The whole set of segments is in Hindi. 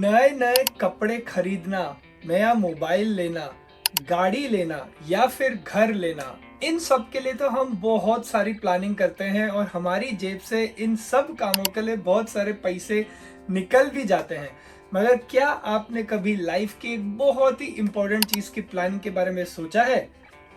नए नए कपड़े खरीदना, नया मोबाइल लेना, गाड़ी लेना या फिर घर लेना, इन सब के लिए तो हम बहुत सारी प्लानिंग करते हैं और हमारी जेब से इन सब कामों के लिए बहुत सारे पैसे निकल भी जाते हैं। मगर क्या आपने कभी लाइफ की एक बहुत ही इंपॉर्टेंट चीज की प्लानिंग के बारे में सोचा है?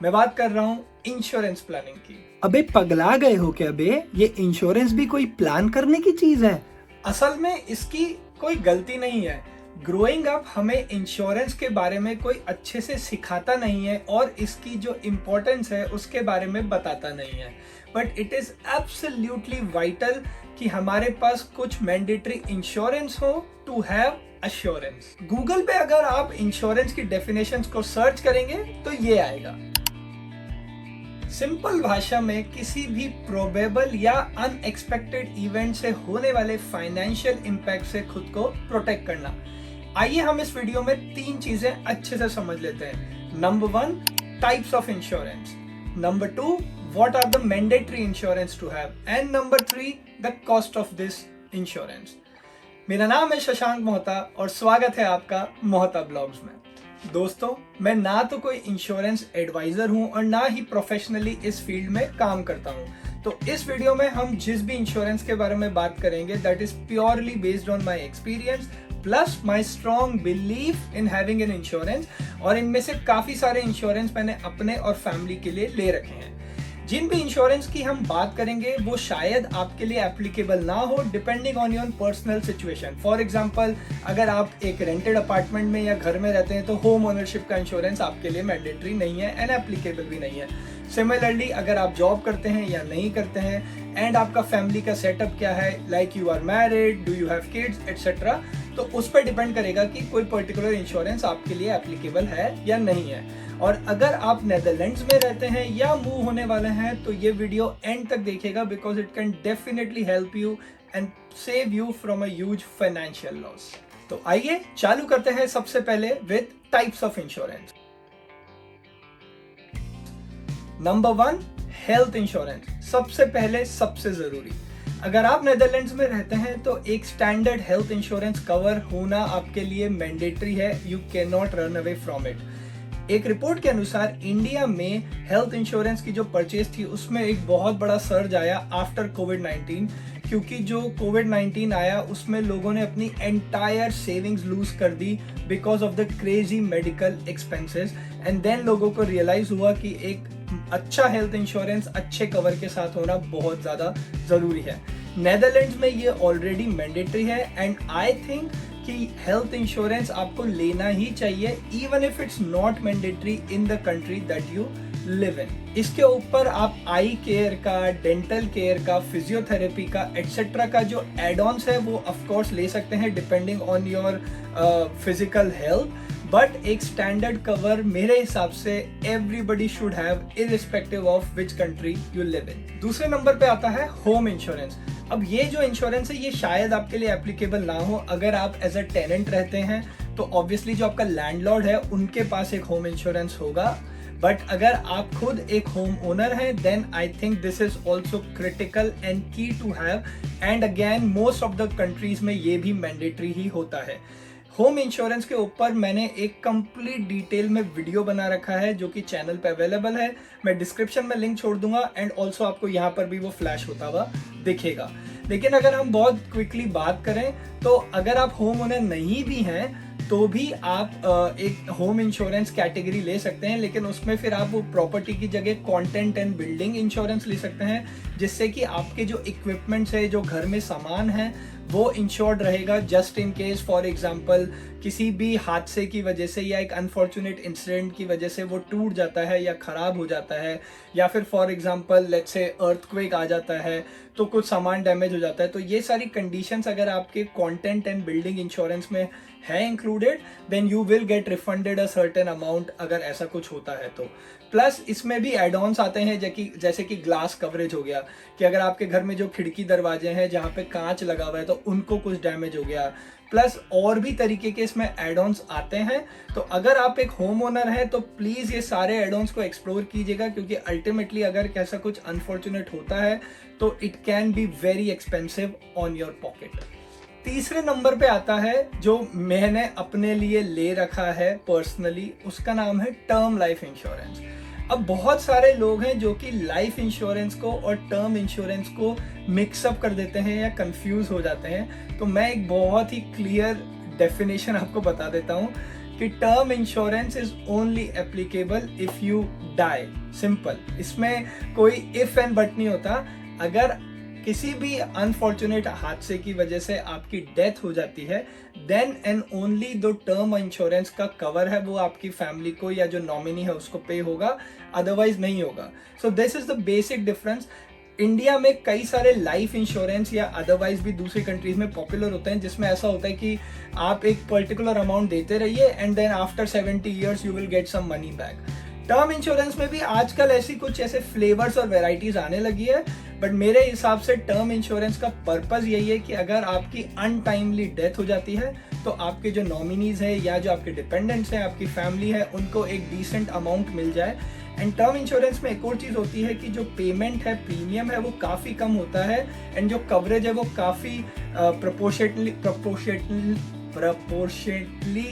मैं बात कर रहा हूँ इंश्योरेंस प्लानिंग की। अबे पगला गए हो क्या बे? ये इंश्योरेंस भी कोई प्लान करने की चीज है? असल में इसकी कोई गलती नहीं है। ग्रोइंग अप हमें इंश्योरेंस के बारे में कोई अच्छे से सिखाता नहीं है और इसकी जो इम्पोर्टेंस है उसके बारे में बताता नहीं है। But it is absolutely vital कि हमारे पास कुछ मैंडेटरी इंश्योरेंस हो टू हैव अश्योरेंस। गूगल पे अगर आप इंश्योरेंस की डेफिनेशंस को सर्च करेंगे तो ये आएगा। सिंपल भाषा में किसी भी प्रोबेबल या अनएक्सपेक्टेड इवेंट से होने वाले फाइनेंशियल इंपैक्ट से खुद को प्रोटेक्ट करना। आइए हम इस वीडियो में तीन चीजें अच्छे से समझ लेते हैं। Number 1, types of insurance. Number 2, what are the mandatory insurance to have, and number 3, the cost of this insurance. मेरा नाम है शशांक मोहता और स्वागत है आपका मोहता ब्लॉग्स में। दोस्तों, मैं ना तो कोई इंश्योरेंस एडवाइजर हूं और ना ही प्रोफेशनली इस फील्ड में काम करता हूं। तो इस वीडियो में हम जिस भी इंश्योरेंस के बारे में बात करेंगे that is purely based on my experience plus my strong belief in having an insurance. और इनमें से काफी सारे इंश्योरेंस मैंने अपने और फैमिली के लिए ले रखे हैं। जिन भी इंश्योरेंस की हम बात करेंगे वो शायद आपके लिए एप्लीकेबल ना हो depending on your personal situation. For example, अगर आप एक रेंटेड अपार्टमेंट में या घर में रहते हैं तो होम ओनरशिप का इंश्योरेंस आपके लिए मैंडेटरी नहीं है एंड एप्लीकेबल भी नहीं है। सिमिलरली, अगर आप जॉब करते हैं या नहीं करते हैं एंड आपका फैमिली का सेटअप क्या है, like you are married, do you have kids et cetera, तो उस पर डिपेंड करेगा कि कोई पर्टिकुलर इंश्योरेंस आपके लिए एप्लीकेबल है या नहीं है। और अगर आप नेदरलैंड्स में रहते हैं या मूव होने वाले हैं तो ये वीडियो एंड तक देखिएगा because it can definitely help you and save you from a huge financial loss. तो आइए चालू करते हैं सबसे पहले with types of insurance. Number 1, health insurance. सबसे पहले सबसे जरूरी, अगर आप नेदरलैंड्स में रहते हैं तो एक स्टैंडर्ड हेल्थ इंश्योरेंस कवर होना आपके लिए मैंडेटरी है। You can not run away from it. एक रिपोर्ट के अनुसार इंडिया में हेल्थ इंश्योरेंस की जो परचेज थी उसमें एक बहुत बड़ा सर्ज आया आफ्टर कोविड-19, क्योंकि जो कोविड-19 आया उसमें लोगों ने अपनी एंटायर सेविंग्स लूज कर दी because of the crazy medical expenses. And then लोगों को रियलाइज हुआ कि एक अच्छा हेल्थ इंश्योरेंस अच्छे कवर के साथ होना बहुत ज़्यादा ज़रूरी है। नेदरलैंड्स में ये ऑलरेडी मैंडेटरी है एंड आई थिंक कि हेल्थ इंश्योरेंस आपको लेना ही चाहिए even if it's not mandatory in the country that you live in. इसके ऊपर आप आई केयर का, डेंटल केयर का, फिजियोथेरेपी का एटसेट्रा का जो एड ऑन्स है वो ऑफ कोर्स ले सकते हैं depending on your physical health. But एक स्टैंडर्ड कवर मेरे हिसाब से everybody should have irrespective of which country you live in. दूसरे नंबर पे आता है होम इंश्योरेंस। अब ये जो इंश्योरेंस है ये शायद आपके लिए एप्लीकेबल ना हो अगर आप एज अ टेनेंट रहते हैं, तो ऑब्वियसली जो आपका लैंडलॉर्ड है उनके पास एक होम इंश्योरेंस होगा। बट अगर आप खुद एक होम ओनर हैं then I think this is also critical and key to have. And again most of the countries में ये भी मैंडेटरी ही होता है। होम इंश्योरेंस के ऊपर मैंने एक कंप्लीट डिटेल में वीडियो बना रखा है जो कि चैनल पे अवेलेबल है। मैं डिस्क्रिप्शन में लिंक छोड़ दूंगा एंड ऑल्सो आपको यहाँ पर भी वो फ्लैश होता हुआ दिखेगा। लेकिन अगर हम बहुत क्विकली बात करें तो अगर आप होम ओनर नहीं भी हैं तो भी आप एक होम इंश्योरेंस कैटेगरी ले सकते हैं, लेकिन उसमें फिर आप वो प्रॉपर्टी की जगह कंटेंट एंड बिल्डिंग इंश्योरेंस ले सकते हैं, जिससे कि आपके जो इक्विपमेंट्स है, जो घर में सामान है, वो इंश्योर्ड रहेगा just in case. For example किसी भी हादसे की वजह से या एक अनफॉर्चुनेट इंसिडेंट की वजह से वो टूट जाता है या खराब हो जाता है, या फिर for example let's say earthquake आ जाता है तो कुछ सामान डैमेज हो जाता है, तो ये सारी कंडीशंस अगर आपके कंटेंट एंड बिल्डिंग इंश्योरेंस में है included then you will get refunded a certain amount अगर ऐसा कुछ होता है तो। प्लस इसमें भी एड ऑन्स आते हैं जैसे कि ग्लास कवरेज हो गया, कि अगर आपके घर में जो खिड़की दरवाजे हैं जहाँ पे कांच लगा हुआ है तो उनको कुछ डैमेज हो गया, प्लस और भी तरीके के इसमें एड ऑन्स आते हैं। तो अगर आप एक होम ओनर हैं तो प्लीज ये सारे एड ऑन्स को एक्सप्लोर कीजिएगा, क्योंकि अल्टीमेटली अगर ऐसा कुछ अनफॉर्चुनेट होता है तो it can be very expensive on your pocket. तीसरे नंबर पे आता है जो मैंने अपने लिए ले रखा है पर्सनली, उसका नाम है टर्म लाइफ इंश्योरेंस। अब बहुत सारे लोग हैं जो कि लाइफ इंश्योरेंस को और टर्म इंश्योरेंस को मिक्सअप कर देते हैं या कंफ्यूज हो जाते हैं। तो मैं एक बहुत ही क्लियर डेफिनेशन आपको बता देता हूँ कि term insurance is only applicable if you die, simple. इसमें कोई इफ एंड बट नहीं होता। अगर किसी भी अनफॉर्चुनेट हादसे की वजह से आपकी डेथ हो जाती है, देन एंड ओनली दो टर्म इंश्योरेंस का कवर है वो आपकी फैमिली को या जो नॉमिनी है उसको पे होगा, अदरवाइज नहीं होगा। So this is the basic difference. India में कई सारे लाइफ इंश्योरेंस या अदरवाइज भी दूसरी कंट्रीज में पॉपुलर होते हैं, जिसमें ऐसा होता है कि आप एक पर्टिकुलर अमाउंट देते रहिए and then after 70 years you will get some money back. Term insurance में भी आजकल ऐसी कुछ ऐसे फ्लेवर्स और वेराइटीज आने लगी है, बट मेरे हिसाब से टर्म इंश्योरेंस का पर्पस यही है कि अगर आपकी अनटाइमली डेथ हो जाती है तो आपके जो नॉमिनीज है या जो आपके डिपेंडेंट्स हैं, आपकी फैमिली है, उनको एक डिसेंट अमाउंट मिल जाए। एंड टर्म इंश्योरेंस में एक और चीज़ होती है कि जो पेमेंट है, प्रीमियम है, वो काफ़ी कम होता है एंड जो कवरेज है वो काफ़ी प्रोपोर्शनली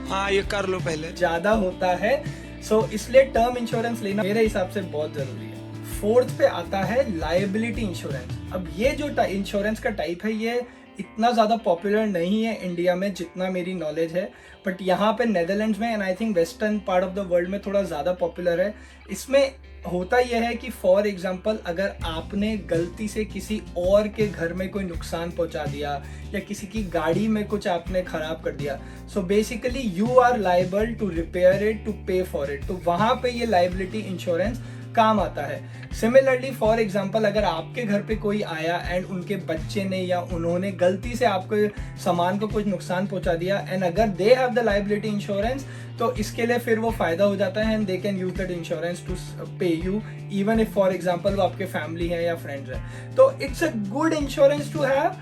हाँ ये कर लो पहले ज़्यादा होता है। सो इसलिए टर्म इंश्योरेंस लेना मेरे हिसाब से बहुत ज़रूरी है। फोर्थ पे आता है लायबिलिटी इंश्योरेंस। अब ये जो इंश्योरेंस का टाइप है ये इतना ज़्यादा पॉपुलर नहीं है इंडिया में जितना मेरी नॉलेज है, बट यहाँ पे नेदरलैंड्स में and I think western part of the world में थोड़ा ज़्यादा पॉपुलर है। इसमें होता यह है कि फॉर एग्जांपल अगर आपने गलती से किसी और के घर में कोई नुकसान पहुंचा दिया या किसी की गाड़ी में कुछ आपने खराब कर दिया, so basically you are liable to repair it, to pay for it. तो वहाँ पे ये लायबिलिटी इंश्योरेंस काम आता है। सिमिलरली फॉर एग्जांपल अगर आपके घर पे कोई आया एंड उनके बच्चे ने या उन्होंने गलती से आपके सामान को कुछ नुकसान पहुंचा दिया एंड अगर they have the liability insurance, तो इसके लिए फिर वो फायदा हो जाता है and they can use that insurance to pay you, even if for example वो आपके फैमिली है या फ्रेंड्स है। तो it's a good insurance to have.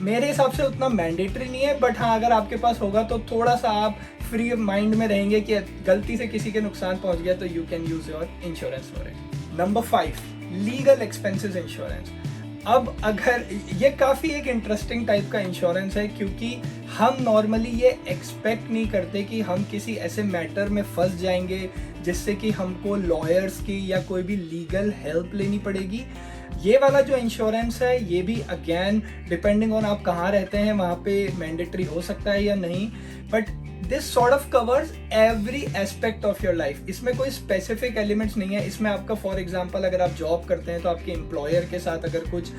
मेरे हिसाब से उतना मैंडेटरी नहीं है, बट हाँ अगर आपके पास होगा तो थोड़ा सा आप फ्री माइंड में रहेंगे कि गलती से किसी के नुकसान पहुंच गया तो you can use your insurance for it. Number 5, legal expenses insurance. अब अगर ये काफ़ी एक इंटरेस्टिंग टाइप का इंश्योरेंस है क्योंकि हम नॉर्मली ये एक्सपेक्ट नहीं करते कि हम किसी ऐसे मैटर में फंस जाएंगे जिससे कि हमको लॉयर्स की या कोई भी लीगल हेल्प लेनी पड़ेगी। ये वाला जो इंश्योरेंस है ये भी अगेन डिपेंडिंग ऑन आप कहाँ रहते हैं वहाँ पे मैंडेटरी हो सकता है या नहीं, but this sort of covers every aspect of your life. इसमें कोई स्पेसिफिक एलिमेंट्स नहीं है। इसमें आपका फॉर एग्जांपल अगर आप जॉब करते हैं तो आपके एम्प्लॉयर के साथ अगर कुछ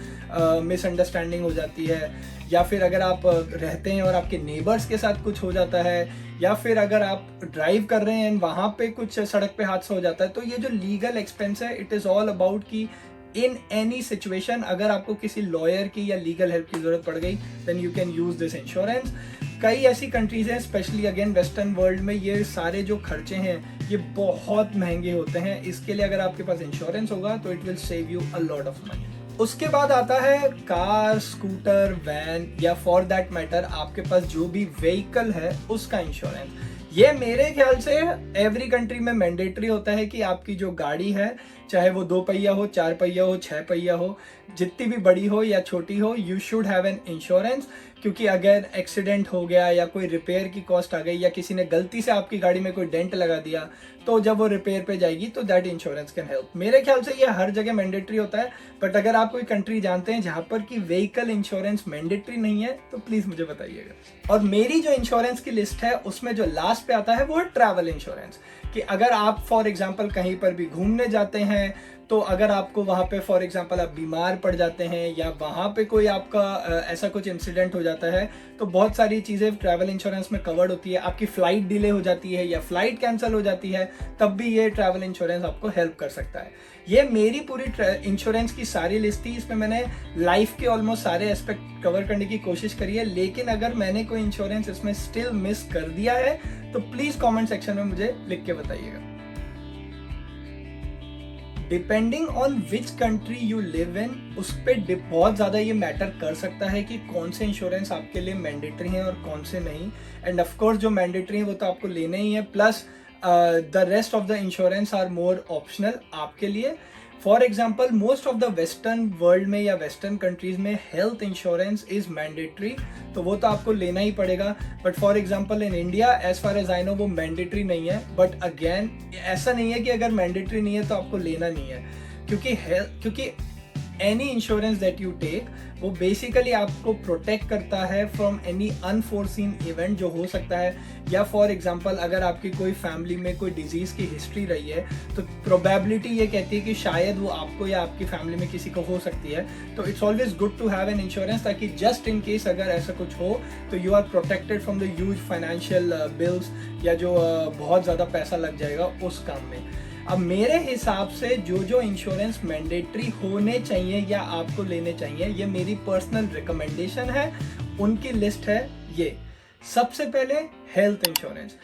मिसअंडरस्टैंडिंग हो जाती है, या फिर अगर आप रहते हैं और आपके नेबर्स के साथ कुछ हो जाता है, या फिर अगर आप ड्राइव कर रहे हैं वहाँ पे कुछ सड़क पे हादसा हो जाता है, तो ये जो लीगल एक्सपेंस है इट इज़ ऑल अबाउट कि इन एनी सिचुएशन अगर आपको किसी लॉयर की या लीगल हेल्प की जरूरत पड़ गई then you can use this insurance. कई ऐसी कंट्रीज हैं स्पेशली अगेन वेस्टर्न वर्ल्ड में ये सारे जो खर्चे हैं ये बहुत महंगे होते हैं। इसके लिए अगर आपके पास इंश्योरेंस होगा तो it will save you a lot of money. उसके बाद आता है कार, स्कूटर, वैन या फॉर दैट मैटर आपके पास जो भी व्हीकल है उसका इंश्योरेंस। ये मेरे ख्याल से एवरी कंट्री में मैंडेटरी होता है कि आपकी जो गाड़ी है चाहे वो 2 पहिया हो, 4 पहिया हो, 6 पहिया हो, जितनी भी बड़ी हो या छोटी हो, you should have an insurance. क्योंकि अगर एक्सीडेंट हो गया या कोई रिपेयर की कॉस्ट आ गई या किसी ने गलती से आपकी गाड़ी में कोई डेंट लगा दिया तो जब वो रिपेयर पे जाएगी तो दैट इंश्योरेंस कैन हेल्प। मेरे ख्याल से ये हर जगह मैंडेटरी होता है, बट अगर आप कोई कंट्री जानते हैं जहाँ पर कि व्हीकल इंश्योरेंस मैंडेटरी नहीं है तो प्लीज मुझे बताइएगा। और मेरी जो इंश्योरेंस की लिस्ट है उसमें जो लास्ट पे आता है वो है ट्रैवल इंश्योरेंस। कि अगर आप फॉर एग्जांपल कहीं पर भी घूमने जाते हैं तो अगर आपको वहाँ पे फॉर एग्जांपल आप बीमार पड़ जाते हैं या वहाँ पे कोई आपका ऐसा कुछ इंसिडेंट हो जाता है तो बहुत सारी चीज़ें ट्रैवल इंश्योरेंस में कवर्ड होती है। आपकी फ़्लाइट डिले हो जाती है या फ्लाइट कैंसिल हो जाती है तब भी ये ट्रैवल इंश्योरेंस आपको हेल्प कर सकता है। ये मेरी पूरी इंश्योरेंस की सारी लिस्ट थी। इसमें मैंने लाइफ के ऑलमोस्ट सारे एस्पेक्ट कवर करने की कोशिश करी है, लेकिन अगर मैंने कोई इंश्योरेंस इसमें स्टिल मिस कर दिया है तो प्लीज़ कमेंट सेक्शन में मुझे लिख के बताइएगा। Depending on which country you live in उस पर बहुत ज़्यादा ये मैटर कर सकता है कि कौन से इंश्योरेंस आपके लिए मैंडेटरी हैं और कौन से नहीं। एंड ऑफ कोर्स जो मैंडेटरी हैं वो तो आपको लेने ही है, plus the rest of the insurance are more optional आपके लिए। For example most of the western world में या वेस्टर्न कंट्रीज में हेल्थ इंश्योरेंस इज मैंडेटरी, तो वो तो आपको लेना ही पड़ेगा। But for example in India as far as I know वो मैंडेटरी नहीं है। बट अगेन ऐसा नहीं है कि अगर मैंडेटरी नहीं है तो आपको लेना नहीं है, क्योंकि any insurance that you take वो बेसिकली आपको प्रोटेक्ट करता है फ्रॉम एनी अनफोर्सीन इवेंट जो हो सकता है। या फॉर एग्जांपल अगर आपकी कोई फैमिली में कोई डिजीज की हिस्ट्री रही है तो प्रोबेबिलिटी ये कहती है कि शायद वो आपको या आपकी फैमिली में किसी को हो सकती है। तो it's always good to have an insurance, ताकि जस्ट इन केस अगर ऐसा कुछ हो तो you are protected from the huge financial bills या जो बहुत ज़्यादा पैसा लग जाएगा उस काम में। अब मेरे हिसाब से जो इंश्योरेंस मैंडेटरी होने चाहिए या आपको लेने चाहिए, ये मेरी पर्सनल रिकमेंडेशन है, उनकी लिस्ट है ये। सबसे पहले हेल्थ इंश्योरेंस,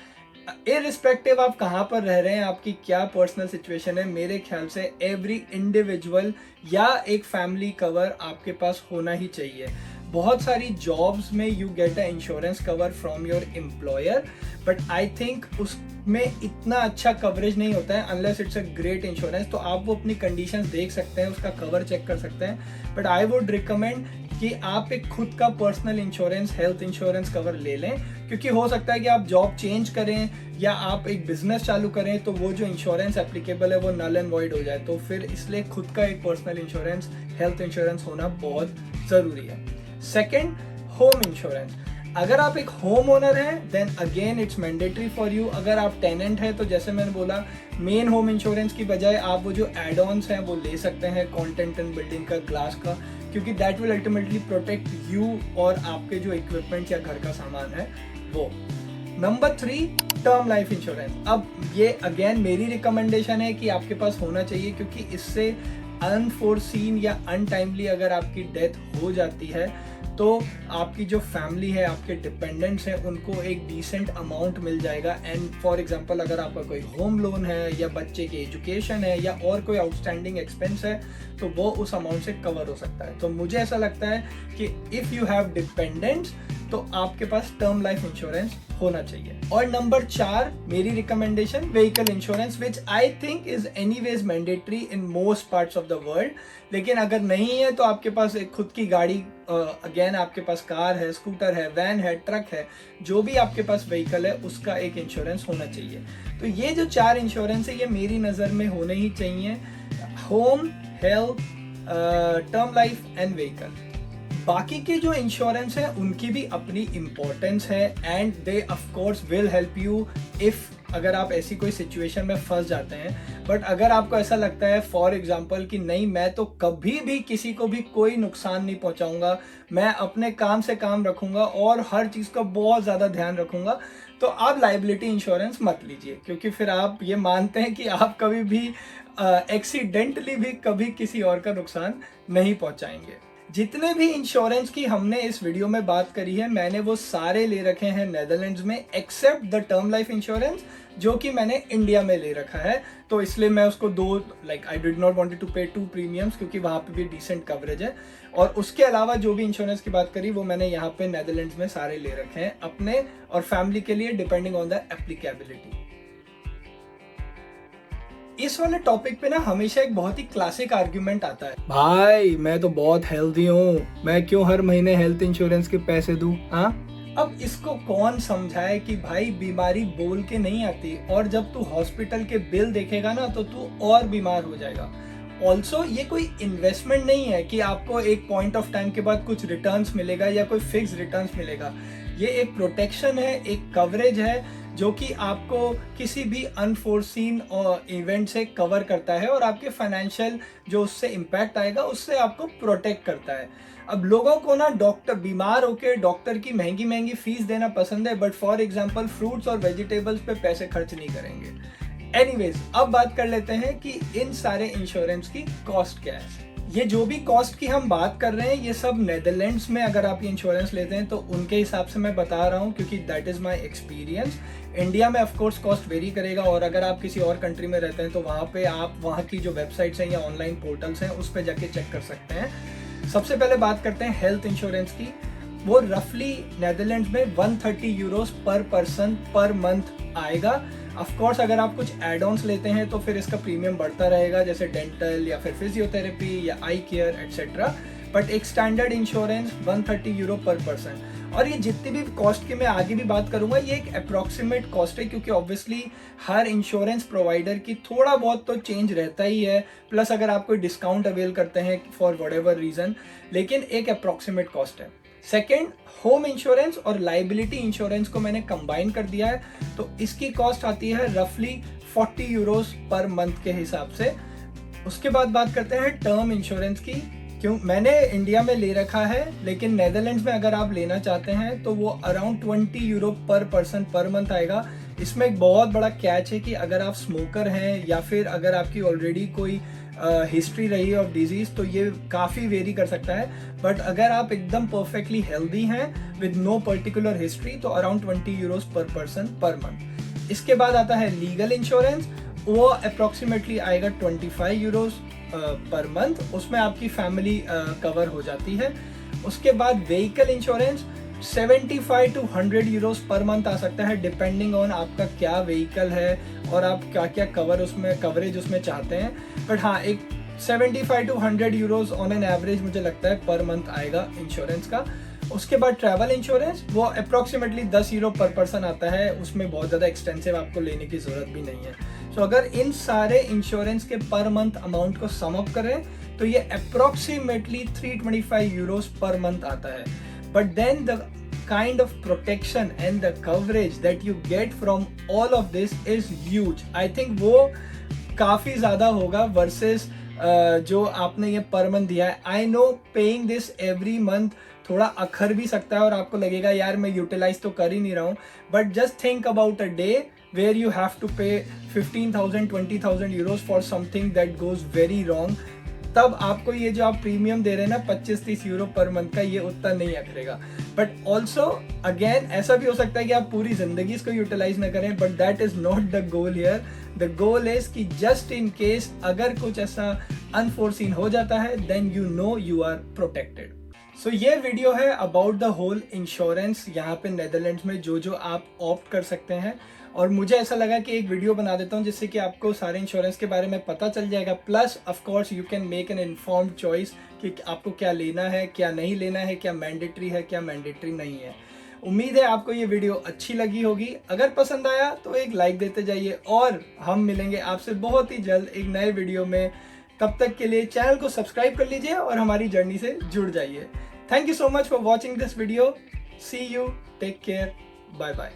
इररिस्पेक्टिव आप कहाँ पर रह रहे हैं, आपकी क्या पर्सनल सिचुएशन है, मेरे ख्याल से एवरी इंडिविजुअल या एक फैमिली कवर आपके पास होना ही चाहिए। बहुत सारी जॉब्स में you get a insurance cover from your employer, but I think उसमें इतना अच्छा कवरेज नहीं होता है unless it's a great insurance. तो आप वो अपनी कंडीशंस देख सकते हैं, उसका कवर चेक कर सकते हैं। बट आई वुड रिकमेंड कि आप एक खुद का personal insurance health insurance cover ले लें, क्योंकि हो सकता है कि आप जॉब चेंज करें या आप एक बिजनेस चालू करें तो वो जो इंश्योरेंस एप्लीकेबल है वो नल एंड वॉइड हो जाए। तो फिर इसलिए खुद का एक पर्सनल इंश्योरेंस हेल्थ इंश्योरेंस होना बहुत ज़रूरी है। Second, home insurance. अगर आप एक होम ओनर हैं then again it's mandatory for you. अगर आप टेनेंट हैं तो जैसे मैंने बोला मेन होम इंश्योरेंस की बजाय आप वो जो एड ऑन्स हैं वो ले सकते हैं, कंटेंट एंड बिल्डिंग का, ग्लास का, क्योंकि that will ultimately protect you और आपके जो इक्विपमेंट या घर का सामान है वो। Number 3, term life insurance. अब ये अगेन मेरी रिकमेंडेशन है कि आपके पास होना चाहिए, क्योंकि इससे अनफोर्सीन या अनटाइमली अगर आपकी डेथ हो जाती है तो आपकी जो फैमिली है, आपके डिपेंडेंट्स हैं, उनको एक डिसेंट अमाउंट मिल जाएगा। एंड फॉर एग्जांपल अगर आपका कोई होम लोन है या बच्चे की एजुकेशन है या और कोई आउटस्टैंडिंग एक्सपेंस है तो वो उस अमाउंट से कवर हो सकता है। तो मुझे ऐसा लगता है कि इफ़ यू हैव डिपेंडेंट्स तो आपके पास टर्म लाइफ इंश्योरेंस होना चाहिए। और नंबर 4 मेरी recommendation, vehicle insurance, which I think is anyways mandatory in most parts of the world. लेकिन अगर नहीं है तो आपके पास एक खुद की गाड़ी, अगेन आपके पास कार है, स्कूटर है, वैन है, ट्रक है, जो भी आपके पास व्हीकल है उसका एक इंश्योरेंस होना चाहिए। तो ये जो 4 इंश्योरेंस है ये मेरी नज़र में होने ही चाहिए, home, health, term life and vehicle. बाकी के जो इंश्योरेंस है उनकी भी अपनी इम्पोर्टेंस है and they of course will help you if अगर आप ऐसी कोई सिचुएशन में फंस जाते हैं। बट अगर आपको ऐसा लगता है फॉर एग्जांपल कि नहीं मैं तो कभी भी किसी को भी कोई नुकसान नहीं पहुंचाऊंगा, मैं अपने काम से काम रखूंगा और हर चीज़ का बहुत ज़्यादा ध्यान रखूंगा, तो आप लाइबिलिटी इंश्योरेंस मत लीजिए, क्योंकि फिर आप ये मानते हैं कि आप कभी भी एक्सीडेंटली भी कभी किसी और का नुकसान नहीं पहुंचाएंगे। जितने भी इंश्योरेंस की हमने इस वीडियो में बात करी है मैंने वो सारे ले रखे हैं नेदरलैंड्स में, except the term life insurance जो कि मैंने इंडिया में ले रखा है। तो इसलिए मैं उसको I did not wanted to pay 2 premiums, क्योंकि वहाँ पे भी डिसेंट कवरेज है। और उसके अलावा जो भी इंश्योरेंस की बात करी वो मैंने यहाँ पे नेदरलैंड्स में सारे ले रखे हैं अपने और फैमिली के लिए, डिपेंडिंग ऑन द एप्लीकेबिलिटी। इस वाले टॉपिक पे ना हमेशा एक बहुत ही क्लासिक आर्ग्यूमेंट आता है, भाई मैं तो बहुत हेल्दी हूँ, मैं क्यों हर महीने हेल्थ इंश्योरेंस के पैसे दूं? हाँ, अब इसको कौन समझाए कि भाई बीमारी बोल के नहीं आती, और जब तू हॉस्पिटल के बिल देखेगा ना तो तू और बीमार हो जाएगा। ऑल्सो ये कोई इन्वेस्टमेंट नहीं है कि आपको एक पॉइंट ऑफ टाइम के बाद कुछ रिटर्न्स मिलेगा या कोई फिक्स रिटर्न्स मिलेगा। ये एक प्रोटेक्शन है, एक कवरेज है जो कि आपको किसी भी अनफोर्सीन इवेंट से कवर करता है और आपके फाइनेंशियल जो उससे इम्पैक्ट आएगा उससे आपको प्रोटेक्ट करता है। अब लोगों को ना डॉक्टर बीमार होकर डॉक्टर की महंगी महंगी फीस देना पसंद है, बट फॉर एग्जांपल फ्रूट्स और वेजिटेबल्स पे पैसे खर्च नहीं करेंगे। एनीवेज, अब बात कर लेते हैं कि इन सारे इंश्योरेंस की कॉस्ट क्या है। ये जो भी कॉस्ट की हम बात कर रहे हैं ये सब नेदरलैंड्स में अगर आप ये इंश्योरेंस लेते हैं तो उनके हिसाब से मैं बता रहा हूँ, क्योंकि that is my experience. India में ऑफ कोर्स कॉस्ट वेरी करेगा, और अगर आप किसी और कंट्री में रहते हैं तो वहाँ पे आप वहाँ की जो वेबसाइट्स हैं या ऑनलाइन पोर्टल्स हैं उस पर जाके चेक कर सकते हैं। सबसे पहले बात करते हैं हेल्थ इंश्योरेंस की। वो रफली नेदरलैंड्स में 130 यूरोस पर पर्सन पर मंथ आएगा। ऑफ कोर्स अगर आप कुछ एड ऑन्स लेते हैं तो फिर इसका प्रीमियम बढ़ता रहेगा, जैसे डेंटल या फिर फिजियोथेरेपी या आई केयर एटसेट्रा। बट एक स्टैंडर्ड इंश्योरेंस 130 यूरो पर पर्सन। और ये जितनी भी कॉस्ट की मैं आगे भी बात करूंगा, ये एक अप्रॉक्सीमेट कॉस्ट है, क्योंकि ऑब्वियसली हर इंश्योरेंस प्रोवाइडर की थोड़ा बहुत तो चेंज रहता ही है, प्लस अगर आप कोई डिस्काउंट अवेल करते हैं फॉर व्हाटएवर रीजन, लेकिन एक अप्रॉक्सीमेट कॉस्ट है। सेकेंड, होम इंश्योरेंस और लाइबिलिटी इंश्योरेंस को मैंने कंबाइन कर दिया है, तो इसकी कॉस्ट आती है रफली 40 यूरोस पर मंथ के हिसाब से। उसके बाद बात करते हैं टर्म इंश्योरेंस की। क्यों मैंने इंडिया में ले रखा है, लेकिन नेदरलैंड्स में अगर आप लेना चाहते हैं तो वो अराउंड 20 यूरो पर पर्सन पर मंथ आएगा। इसमें एक बहुत बड़ा कैच है कि अगर आप स्मोकर हैं या फिर अगर आपकी ऑलरेडी कोई हिस्ट्री रही है ऑफ डिजीज, तो ये काफ़ी वेरी कर सकता है। बट अगर आप एकदम परफेक्टली हेल्दी हैं विद नो पर्टिकुलर हिस्ट्री, तो अराउंड 20 यूरोस पर पर्सन पर मंथ। इसके बाद आता है लीगल इंश्योरेंस, वो अप्रॉक्सीमेटली आएगा 25 यूरोस पर मंथ। उसमें आपकी फैमिली कवर हो जाती है। उसके बाद व्हीकल इंश्योरेंस 75 to 100 यूरोस पर मंथ आ सकता है, डिपेंडिंग ऑन आपका क्या व्हीकल है और आप क्या क्या कवरेज उसमें चाहते हैं। बट हाँ, एक 75 to 100 Euros on an average मुझे लगता है पर मंथ आएगा इंश्योरेंस का। उसके बाद ट्रैवल इंश्योरेंस, वो अप्रॉक्सीमेटली 10 यूरो पर पर्सन आता है। उसमें बहुत ज़्यादा एक्सटेंसिव आपको लेने की ज़रूरत भी नहीं है। सो अगर इन सारे इंश्योरेंस के पर मंथ अमाउंट को सम अप करें तो ये अप्रॉक्सीमेटली 325 यूरोस पर मंथ आता है। But then the kind of protection and the coverage that you get from all of this is huge. I think वो काफ़ी ज़्यादा होगा वर्सेस जो आपने ये पर मंथ दिया है। I know paying this every month थोड़ा अखर भी सकता है और आपको लगेगा यार मैं यूटिलाइज तो कर ही नहीं रहा हूँ, but just think about a day where you have to pay 15,000 20,000 euros for something that goes very wrong. तब आपको ये जो आप प्रीमियम दे रहे हैं ना 25-30 यूरो पर मंथ का, ये उतना नहीं अखरेगा। बट ऑल्सो अगेन ऐसा भी हो सकता है कि आप पूरी जिंदगी इसको यूटिलाइज ना करें, but that is not the goal here. The goal is कि जस्ट इन केस अगर कुछ ऐसा अनफोर्सीन हो जाता है, then you know you are protected. So ये वीडियो है अबाउट द होल इंश्योरेंस यहाँ पे नेदरलैंड्स में जो आप ऑप्ट कर सकते हैं। और मुझे ऐसा लगा कि एक वीडियो बना देता हूँ जिससे कि आपको सारे इंश्योरेंस के बारे में पता चल जाएगा, plus of course you can make an informed choice कि आपको क्या लेना है, क्या नहीं लेना है, क्या मैंडेटरी है, क्या मैंडेटरी नहीं है। उम्मीद है आपको ये वीडियो अच्छी लगी होगी। अगर पसंद आया तो एक लाइक देते जाइए और हम मिलेंगे आपसे बहुत ही जल्द एक नए वीडियो में। तब तक के लिए चैनल को सब्सक्राइब कर लीजिए और हमारी जर्नी से जुड़ जाइए। Thank you so much for watching this video. See you, take care, bye bye.